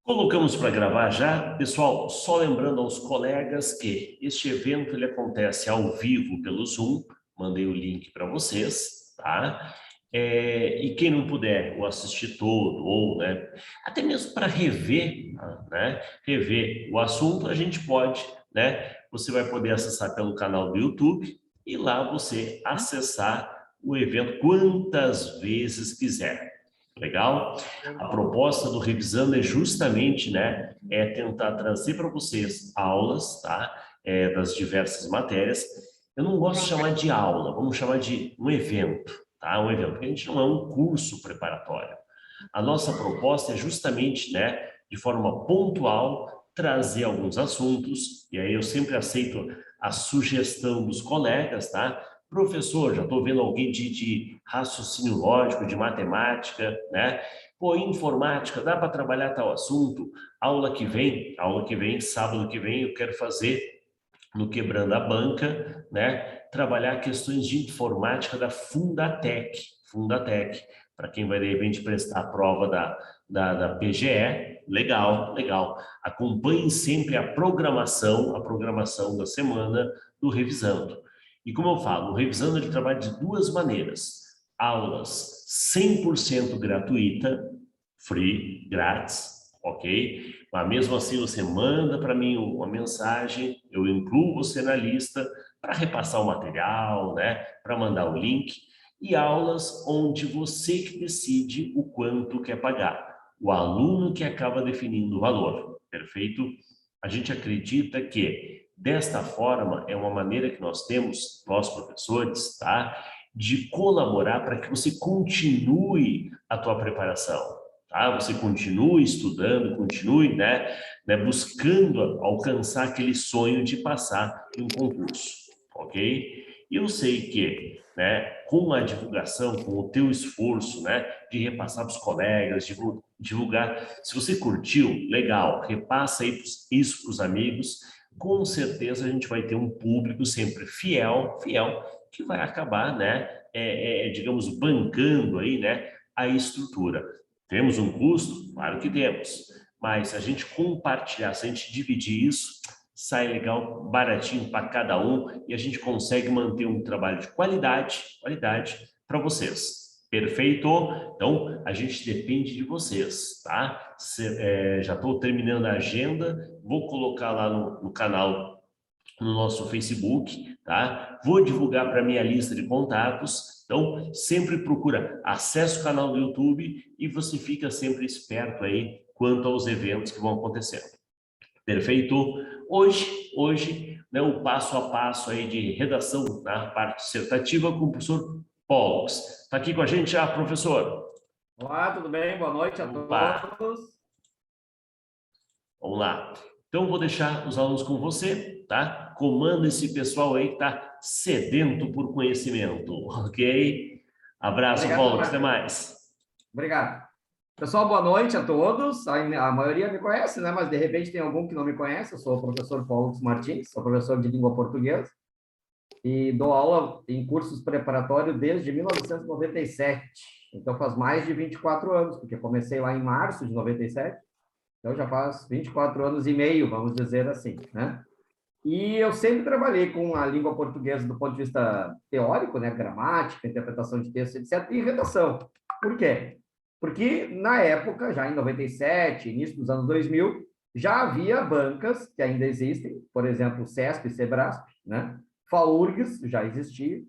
Colocamos para gravar já, pessoal, só lembrando aos colegas que este evento ele acontece ao vivo pelo Zoom, mandei o link para vocês, tá? E quem não puder o assistir todo, ou né, até mesmo para rever, né, rever o assunto, a gente pode, né? Você vai poder acessar pelo canal do YouTube e lá você acessar o evento quantas vezes quiser. Legal? A proposta do Revisando é justamente, né, tentar trazer para vocês aulas, tá? Das diversas matérias. Eu não gosto de chamar de aula, vamos chamar de um evento, tá? Um evento, porque a gente não é um curso preparatório. A nossa proposta é justamente, né, de forma pontual, trazer alguns assuntos, e aí eu sempre aceito a sugestão dos colegas, tá? Professor, já estou vendo alguém de raciocínio lógico, de matemática, né? Pô, informática, dá para trabalhar tal assunto? Aula que vem, sábado que vem, eu quero fazer no Quebrando a Banca, né? Trabalhar questões de informática da Fundatec, para quem vai de repente prestar a prova da PGE, legal, legal. Acompanhe sempre a programação da semana do Revisando. E como eu falo, o Revisando ele trabalha de duas maneiras. Aulas 100% gratuita, free, grátis, ok? Mas mesmo assim você manda para mim uma mensagem, eu incluo você na lista para repassar o material, né? Para mandar o link. E aulas onde você que decide o quanto quer pagar. O aluno que acaba definindo o valor, perfeito? A gente acredita que desta forma é uma maneira que nós temos, nós professores, tá? De colaborar para que você continue a tua preparação, tá? Você continue estudando, continue, né, buscando alcançar aquele sonho de passar em um concurso, ok? E eu sei que, né, com a divulgação, com o teu esforço, né, de repassar para os colegas, divulgar, se você curtiu, legal, repassa aí isso para os amigos, com certeza a gente vai ter um público sempre fiel, que vai acabar, né, digamos, bancando aí, né, a estrutura. Temos um custo? Claro que temos. Mas se a gente compartilhar, se a gente dividir isso, sai legal, baratinho para cada um e a gente consegue manter um trabalho de qualidade para vocês. Perfeito? Então, a gente depende de vocês, tá? Já estou terminando a agenda, vou colocar lá no canal, no nosso Facebook, tá? Vou divulgar para minha lista de contatos. Então, sempre procura, acessa o canal do YouTube e você fica sempre esperto aí quanto aos eventos que vão acontecendo. Perfeito? Hoje, né, o passo a passo aí de redação na parte dissertativa com o professor Pollux. Está aqui com a gente já, professor? Olá, tudo bem? Boa noite a Opa. todos. Vamos lá. Então, vou deixar os alunos com você, tá? Comanda esse pessoal aí que está sedento por conhecimento, ok? Abraço, Obrigado, Pollux. Até Marcos. mais. Obrigado. Pessoal, boa noite a todos. A maioria me conhece, né? Mas de repente tem algum que não me conhece. Eu sou o professor Paulo Martins, sou professor de língua portuguesa e dou aula em cursos preparatórios desde 1997. Então faz mais de 24 anos, porque comecei lá em março de 97. Então já faz 24 anos e meio, vamos dizer assim, né? E eu sempre trabalhei com a língua portuguesa do ponto de vista teórico, né? Gramática, interpretação de texto, etc., e redação. Por quê? Porque na época, já em 97, início dos anos 2000, já havia bancas que ainda existem, por exemplo, o CESP e Sebrasp, né? FAURGS já existia,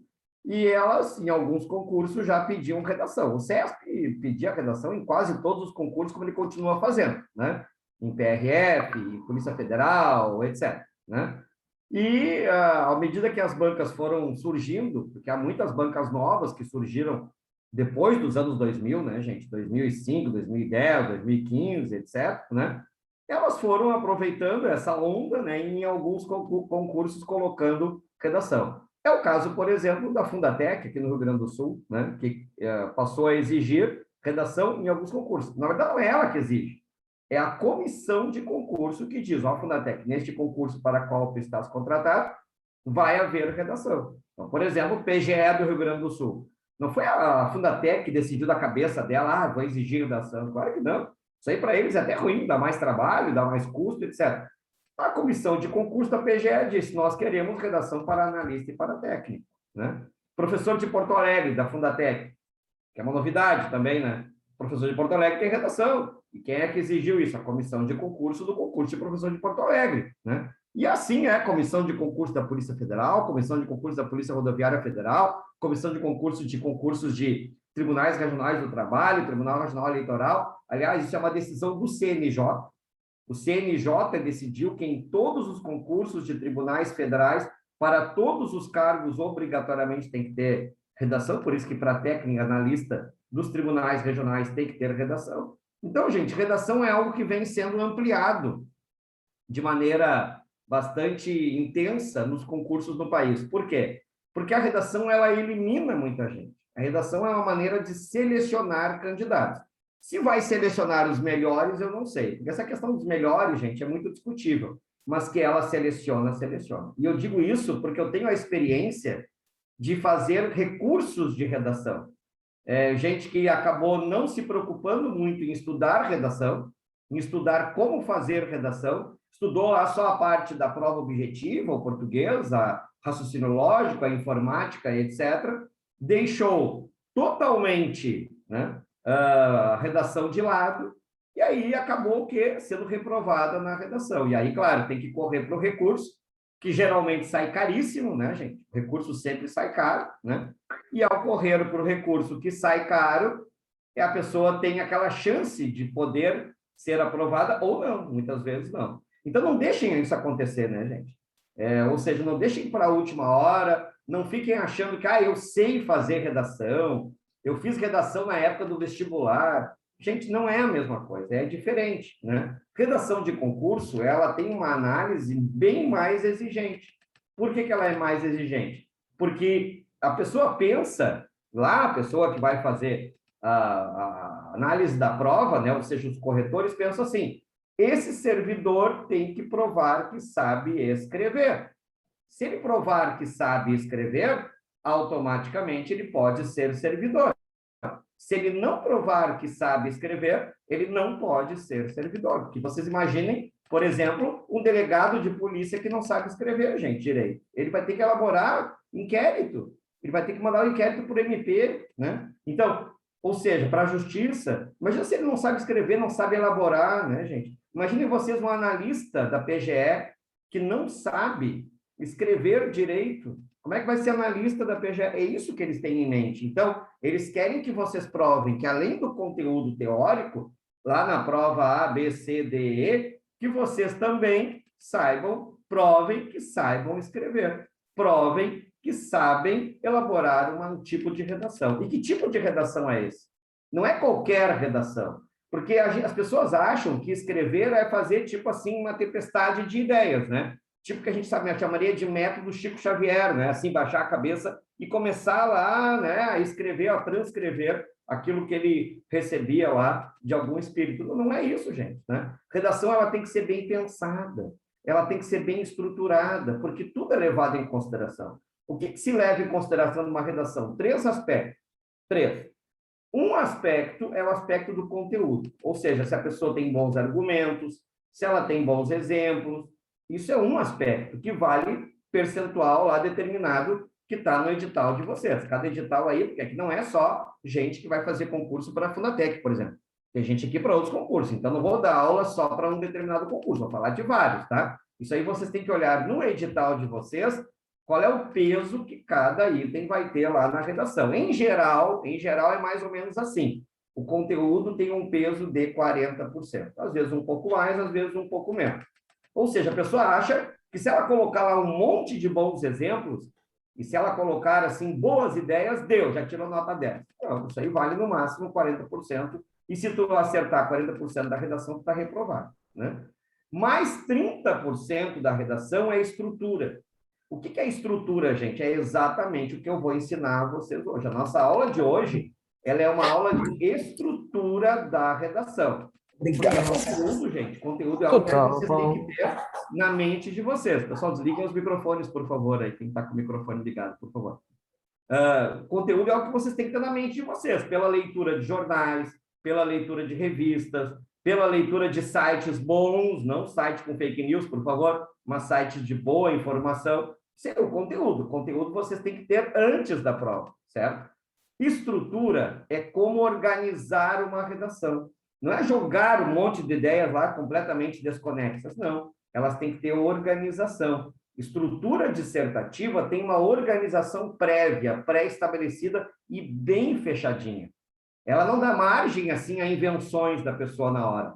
e elas, em alguns concursos, já pediam redação. O CESP pedia redação em quase todos os concursos, como ele continua fazendo, né? Em PRF, Polícia Federal, etc., né? E, à medida que as bancas foram surgindo, porque há muitas bancas novas que surgiram depois dos anos 2000, né, gente? 2005, 2010, 2015, etc., né? Elas foram aproveitando essa onda, né, em alguns concursos colocando redação. É o caso, por exemplo, da Fundatec, aqui no Rio Grande do Sul, né, que passou a exigir redação em alguns concursos. Na verdade, não é ela que exige, é a comissão de concurso que diz, ó, Fundatec, neste concurso para qual tu estás contratado, vai haver redação. Então, por exemplo, o PGE do Rio Grande do Sul. Não foi a Fundatec que decidiu da cabeça dela, vou exigir redação. Claro que não. Isso aí para eles é até ruim, dá mais trabalho, dá mais custo, etc. A comissão de concurso da PGE disse, nós queremos redação para analista e para técnico, né? Professor de Porto Alegre, da Fundatec, que é uma novidade também, né? O professor de Porto Alegre tem redação. E quem é que exigiu isso? A comissão de concurso do concurso de professor de Porto Alegre, né? E assim é a comissão de concurso da Polícia Federal, comissão de concurso da Polícia Rodoviária Federal, comissão de concursos de tribunais regionais do trabalho, Tribunal Regional Eleitoral. Aliás, isso é uma decisão do CNJ. O CNJ decidiu que em todos os concursos de tribunais federais, para todos os cargos, obrigatoriamente tem que ter redação, por isso que para técnico analista dos tribunais regionais tem que ter redação. Então, gente, redação é algo que vem sendo ampliado de maneira bastante intensa nos concursos no país. Por quê? Porque a redação, ela elimina muita gente. A redação é uma maneira de selecionar candidatos. Se vai selecionar os melhores, eu não sei. Porque essa questão dos melhores, gente, é muito discutível. Mas que ela seleciona, seleciona. E eu digo isso porque eu tenho a experiência de fazer recursos de redação. Gente que acabou não se preocupando muito em estudar redação, em estudar como fazer redação, estudou lá só a parte da prova objetiva, o português, a raciocínio lógico, a informática, etc., deixou totalmente, né, a redação de lado, e aí acabou sendo reprovada na redação. E aí, claro, tem que correr para o recurso, que geralmente sai caríssimo, né, gente? O recurso sempre sai caro, né? E ao correr para o recurso que sai caro, a pessoa tem aquela chance de poder ser aprovada ou não, muitas vezes não. Então, não deixem isso acontecer, né, gente? Ou seja, não deixem para a última hora, não fiquem achando que, eu sei fazer redação, eu fiz redação na época do vestibular. Gente, não é a mesma coisa, é diferente, né? Redação de concurso, ela tem uma análise bem mais exigente. Por que ela é mais exigente? Porque a pessoa pensa, lá a pessoa que vai fazer a análise da prova, né? Ou seja, os corretores pensam assim, esse servidor tem que provar que sabe escrever. Se ele provar que sabe escrever, automaticamente ele pode ser servidor. Se ele não provar que sabe escrever, ele não pode ser servidor. Porque vocês imaginem, por exemplo, um delegado de polícia que não sabe escrever, gente, direito. Ele vai ter que elaborar inquérito. Ele vai ter que mandar o inquérito por MP, né? Então, ou seja, para a justiça, imagina se ele não sabe escrever, não sabe elaborar, né, gente? Imaginem vocês um analista da PGE que não sabe escrever direito. Como é que vai ser analista da PGE? É isso que eles têm em mente. Então, eles querem que vocês provem que, além do conteúdo teórico, lá na prova A, B, C, D, E, que vocês também provem que saibam escrever. Provem que sabem elaborar um tipo de redação. E que tipo de redação é esse? Não é qualquer redação. Porque as pessoas acham que escrever é fazer, tipo assim, uma tempestade de ideias, né? Tipo que a gente chamaria de método Chico Xavier, né? Assim, baixar a cabeça e começar lá, né, a escrever, a transcrever aquilo que ele recebia lá de algum espírito. Não é isso, gente, né? Redação, ela tem que ser bem pensada, ela tem que ser bem estruturada, porque tudo é levado em consideração. O que se leva em consideração numa redação? 3 aspectos. 3. Um aspecto é o aspecto do conteúdo, ou seja, se a pessoa tem bons argumentos, se ela tem bons exemplos. Isso é um aspecto que vale percentual lá determinado que está no edital de vocês. Cada edital aí, porque aqui não é só gente que vai fazer concurso para a Fundatec, por exemplo. Tem gente aqui para outros concursos, então não vou dar aula só para um determinado concurso, vou falar de vários, tá? Isso aí vocês têm que olhar no edital de vocês, qual é o peso que cada item vai ter lá na redação. Em geral é mais ou menos assim. O conteúdo tem um peso de 40%. Às vezes um pouco mais, às vezes um pouco menos. Ou seja, a pessoa acha que se ela colocar lá um monte de bons exemplos, e se ela colocar, assim, boas ideias, deu, já tirou nota 10. Então, isso aí vale no máximo 40%, e se tu acertar 40% da redação, tu está reprovado, né? Mais 30% da redação é estrutura. O que é estrutura, gente? É exatamente o que eu vou ensinar a vocês hoje. A nossa aula de hoje, ela é uma aula de estrutura da redação. Obrigado. Porque conteúdo, gente, conteúdo é algo que vocês têm que ter na mente de vocês. Pessoal, desliguem os microfones, por favor, aí, quem está com o microfone ligado, por favor. Conteúdo é algo que vocês têm que ter na mente de vocês, pela leitura de jornais, pela leitura de revistas, pela leitura de sites bons, não site com fake news, por favor, mas sites de boa informação. O conteúdo vocês têm que ter antes da prova, certo? Estrutura é como organizar uma redação. Não é jogar um monte de ideias lá completamente desconexas, não. Elas têm que ter organização. Estrutura dissertativa tem uma organização prévia, pré-estabelecida e bem fechadinha. Ela não dá margem, assim, a invenções da pessoa na hora.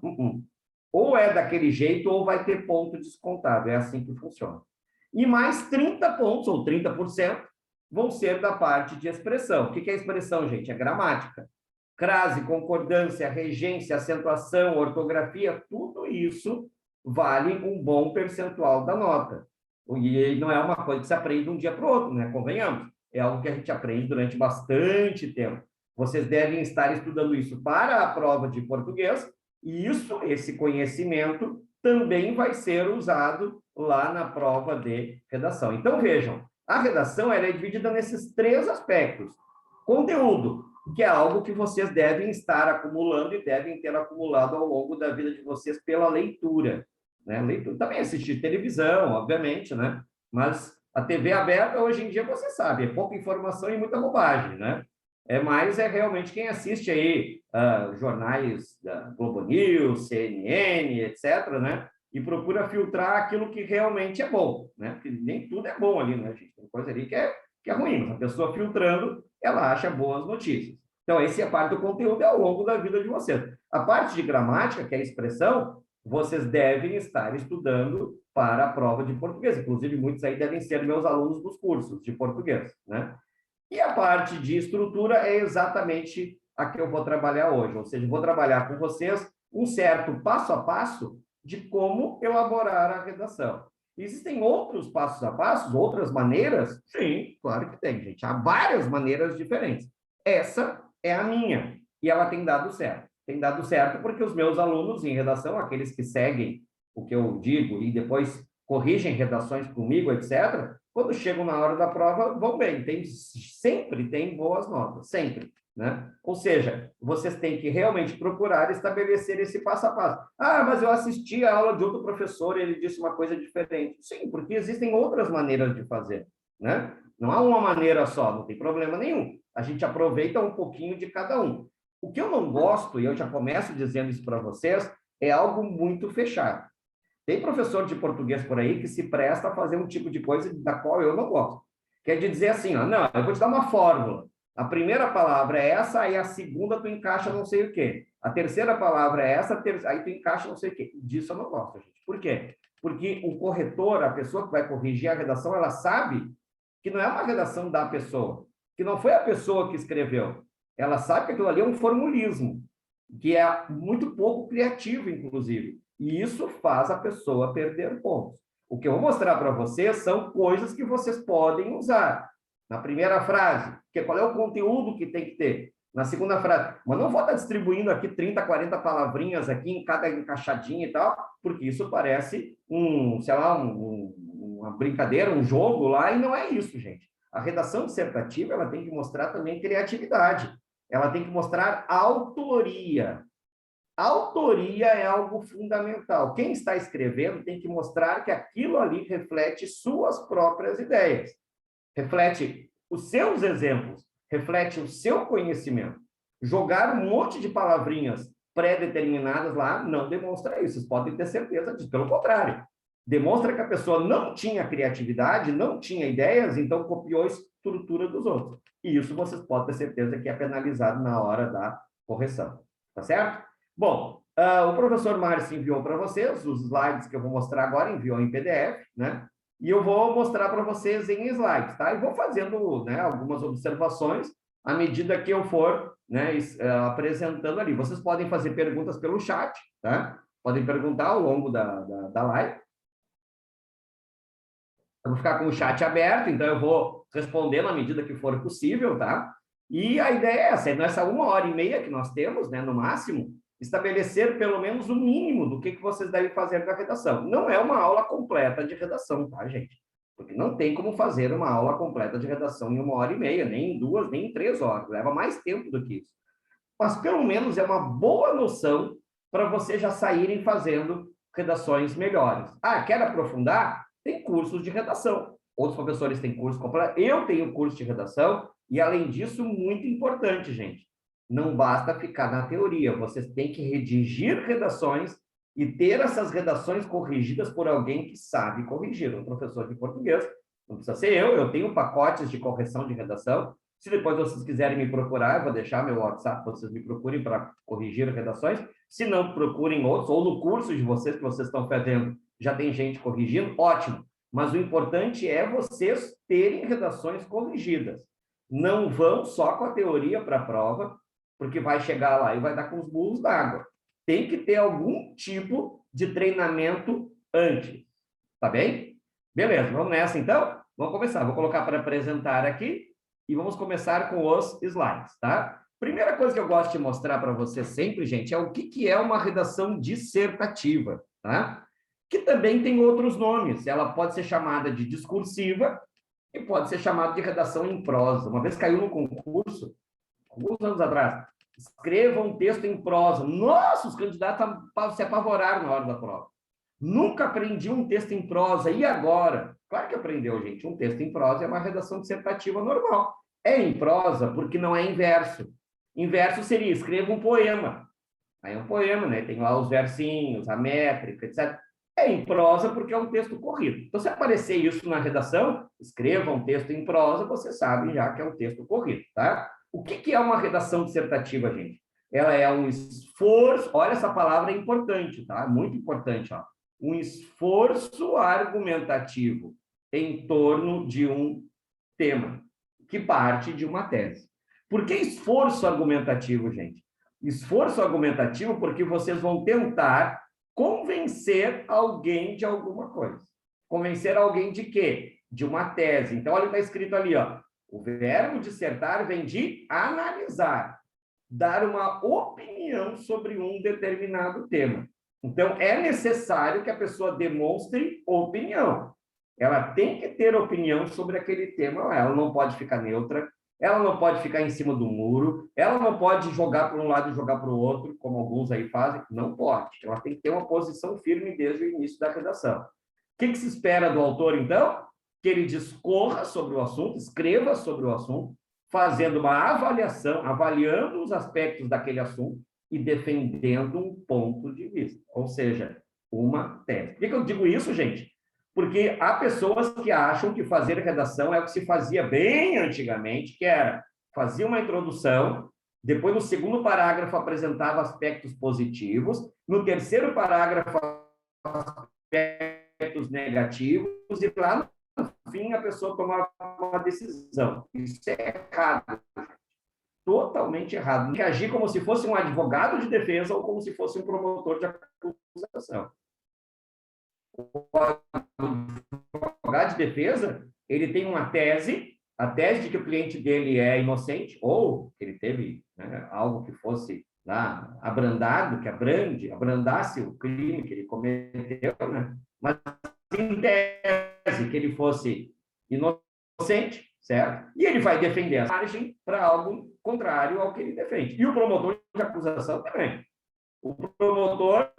Ou é daquele jeito, ou vai ter ponto descontado. É assim que funciona. E mais 30 pontos, ou 30%, vão ser da parte de expressão. O que é expressão, gente? É gramática. Crase, concordância, regência, acentuação, ortografia, tudo isso vale um bom percentual da nota. E não é uma coisa que se aprende de um dia para o outro, né? Convenhamos. É algo que a gente aprende durante bastante tempo. Vocês devem estar estudando isso para a prova de português, e esse conhecimento, também vai ser usado lá na prova de redação. Então, vejam, a redação ela é dividida nesses 3 aspectos. Conteúdo, que é algo que vocês devem estar acumulando e devem ter acumulado ao longo da vida de vocês pela leitura, né? Leitura. Também assistir televisão, obviamente, né? Mas a TV aberta, hoje em dia, você sabe, é pouca informação e muita bobagem, né? Mas é realmente quem assiste aí jornais da Globo News, CNN, etc., né? E procura filtrar aquilo que realmente é bom, né? Porque nem tudo é bom ali, né, gente? Tem coisa ali que é ruim, mas a pessoa filtrando, ela acha boas notícias. Então, essa é a parte do conteúdo ao longo da vida de vocês. A parte de gramática, que é a expressão, vocês devem estar estudando para a prova de português. Inclusive, muitos aí devem ser meus alunos dos cursos de português, né? E a parte de estrutura é exatamente a que eu vou trabalhar hoje, ou seja, vou trabalhar com vocês um certo passo a passo de como elaborar a redação. Existem outros passos a passos, outras maneiras? Sim, claro que tem, gente. Há várias maneiras diferentes. Essa é a minha, e ela tem dado certo. Tem dado certo porque os meus alunos em redação, aqueles que seguem o que eu digo e depois corrigem redações comigo, etc., quando chegam na hora da prova, vão bem. Sempre tem boas notas, sempre, né? Ou seja, vocês têm que realmente procurar estabelecer esse passo a passo. Ah, mas eu assisti a aula de outro professor e ele disse uma coisa diferente. Sim, porque existem outras maneiras de fazer, né? Não há uma maneira só, não tem problema nenhum. A gente aproveita um pouquinho de cada um. O que eu não gosto, e eu já começo dizendo isso para vocês, é algo muito fechado. Tem professor de português por aí que se presta a fazer um tipo de coisa da qual eu não gosto. Quer dizer assim, ó, não, eu vou te dar uma fórmula. A primeira palavra é essa, aí a segunda tu encaixa não sei o quê. A terceira palavra é essa, aí tu encaixa não sei o quê. Disso eu não gosto, gente. Por quê? Porque o corretor, a pessoa que vai corrigir a redação, ela sabe que não é uma redação da pessoa, que não foi a pessoa que escreveu. Ela sabe que aquilo ali é um formulismo, que é muito pouco criativo, inclusive. E isso faz a pessoa perder pontos. O que eu vou mostrar para vocês são coisas que vocês podem usar. Na primeira frase, qual é o conteúdo que tem que ter? Na segunda frase, mas não vou estar distribuindo aqui 30, 40 palavrinhas aqui em cada encaixadinha e tal, porque isso parece uma brincadeira, um jogo lá, e não é isso, gente. A redação dissertativa, ela tem que mostrar também criatividade. Ela tem que mostrar autoria. Autoria é algo fundamental. Quem está escrevendo tem que mostrar que aquilo ali reflete suas próprias ideias, reflete os seus exemplos, reflete o seu conhecimento. Jogar um monte de palavrinhas pré-determinadas lá não demonstra isso. Vocês podem ter certeza disso. Pelo contrário, demonstra que a pessoa não tinha criatividade, não tinha ideias, então copiou a estrutura dos outros. E isso vocês podem ter certeza que é penalizado na hora da correção. Tá certo? Bom, o professor Márcio enviou para vocês os slides que eu vou mostrar agora, enviou em PDF, né? E eu vou mostrar para vocês em slides, tá? E vou fazendo, né, algumas observações à medida que eu for, né, apresentando ali. Vocês podem fazer perguntas pelo chat, tá? Podem perguntar ao longo da live. Eu vou ficar com o chat aberto, então eu vou responder na medida que for possível, tá? E a ideia é essa, nessa 1h30 que nós temos, né, no máximo, estabelecer pelo menos o mínimo do que vocês devem fazer da redação. Não é uma aula completa de redação, tá, gente? Porque não tem como fazer uma aula completa de redação em 1h30, nem em 2, nem em 3 horas. Leva mais tempo do que isso. mas pelo menos é uma boa noção para vocês já saírem fazendo redações melhores. Ah, quer aprofundar? Tem cursos de redação. Outros professores têm curso completo. Eu tenho curso de redação e, além disso, muito importante, gente, não basta ficar na teoria. Vocês têm que redigir redações e ter essas redações corrigidas por alguém que sabe corrigir. Um professor de português, não precisa ser eu tenho pacotes de correção de redação. Se depois vocês quiserem me procurar, eu vou deixar meu WhatsApp, vocês me procurem para corrigir redações. Se não, procurem outros, ou no curso de vocês que vocês estão fazendo, já tem gente corrigindo, ótimo. Mas o importante é vocês terem redações corrigidas. Não vão só com a teoria para a prova, porque vai chegar lá e vai dar com os burros d'água. Tem que ter algum tipo de treinamento antes. Tá bem? Beleza, vamos nessa então? Vamos começar. Vou colocar para apresentar aqui e vamos começar com os slides, tá? Primeira coisa que eu gosto de mostrar para vocês sempre, gente, é o que é uma redação dissertativa, tá? Que também tem outros nomes. Ela pode ser chamada de discursiva e pode ser chamada de redação em prosa. Uma vez caiu no concurso, alguns anos atrás, escreva um texto em prosa. Nossa, os candidatos se apavoraram na hora da prova. Nunca aprendi um texto em prosa, e agora? Claro que aprendeu, gente. Um texto em prosa é uma redação dissertativa normal. É em prosa porque não é em verso. Em verso seria, escreva um poema. Aí é um poema, né? Tem lá os versinhos, a métrica, etc. É em prosa porque é um texto corrido. Então, se aparecer isso na redação, escreva um texto em prosa, você sabe já que é um texto corrido, tá? O que é uma redação dissertativa, gente? Ela é um esforço, olha, essa palavra é importante, tá? Muito importante, ó. Um esforço argumentativo em torno de um tema, que parte de uma tese. Por que esforço argumentativo, gente? Esforço argumentativo porque vocês vão tentar convencer alguém de alguma coisa. Convencer alguém de quê? De uma tese. Então, olha o que está escrito ali, ó. O verbo dissertar vem de analisar, dar uma opinião sobre um determinado tema. Então, é necessário que a pessoa demonstre opinião. Ela tem que ter opinião sobre aquele tema. Ela não pode ficar neutra, ela não pode ficar em cima do muro, ela não pode jogar para um lado e jogar para o outro, como alguns aí fazem. Não pode. Ela tem que ter uma posição firme desde o início da redação. O que se espera do autor, então? Que ele discorra sobre o assunto, escreva sobre o assunto, fazendo uma avaliação, avaliando os aspectos daquele assunto e defendendo um ponto de vista, ou seja, uma tese. Por que eu digo isso, gente? Porque há pessoas que acham que fazer redação é o que se fazia bem antigamente, que era fazia uma introdução, depois no segundo parágrafo apresentava aspectos positivos, no terceiro parágrafo aspectos negativos, e lá no fim a pessoa tomava uma decisão. Isso é errado. Totalmente errado. Tem que agir como se fosse um advogado de defesa ou como se fosse um promotor de acusação. O advogado de defesa, ele tem uma tese, a tese de que o cliente dele é inocente, ou que ele teve, né, algo que fosse lá abrandado, que abrandasse o crime que ele cometeu, né? Mas em tese que ele fosse inocente, certo? E ele vai defender a margem para algo contrário ao que ele defende. E o promotor de acusação também. O promotor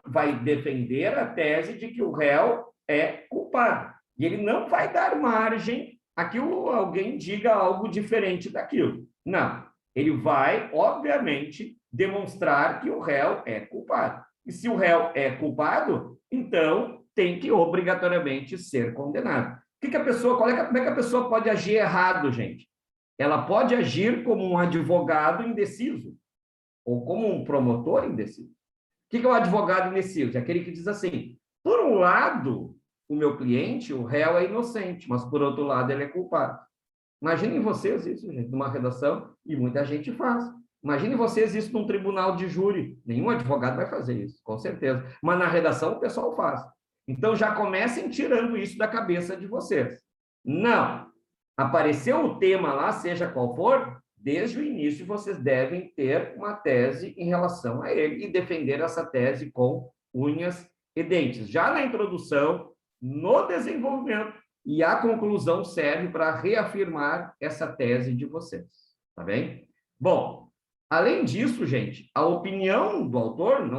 vai defender a tese de que o réu é culpado. E ele não vai dar margem a que alguém diga algo diferente daquilo. Não. Ele vai, obviamente, demonstrar que o réu é culpado. E se o réu é culpado, então tem que obrigatoriamente ser condenado. Como é que a pessoa pode agir errado, gente? Ela pode agir como um advogado indeciso ou como um promotor indeciso. O que é um advogado indeciso? É aquele que diz assim, por um lado, o meu cliente, o réu é inocente, mas por outro lado ele é culpado. Imaginem vocês isso, gente, numa redação, e muita gente faz. Imaginem vocês isso num tribunal de júri. Nenhum advogado vai fazer isso, com certeza. Mas na redação o pessoal faz. Então já comecem tirando isso da cabeça de vocês. Não. Apareceu o tema lá, seja qual for, desde o início vocês devem ter uma tese em relação a ele e defender essa tese com unhas e dentes. Já na introdução, no desenvolvimento, e a conclusão serve para reafirmar essa tese de vocês. Tá bem? Bom, Além disso, gente, a opinião do autor não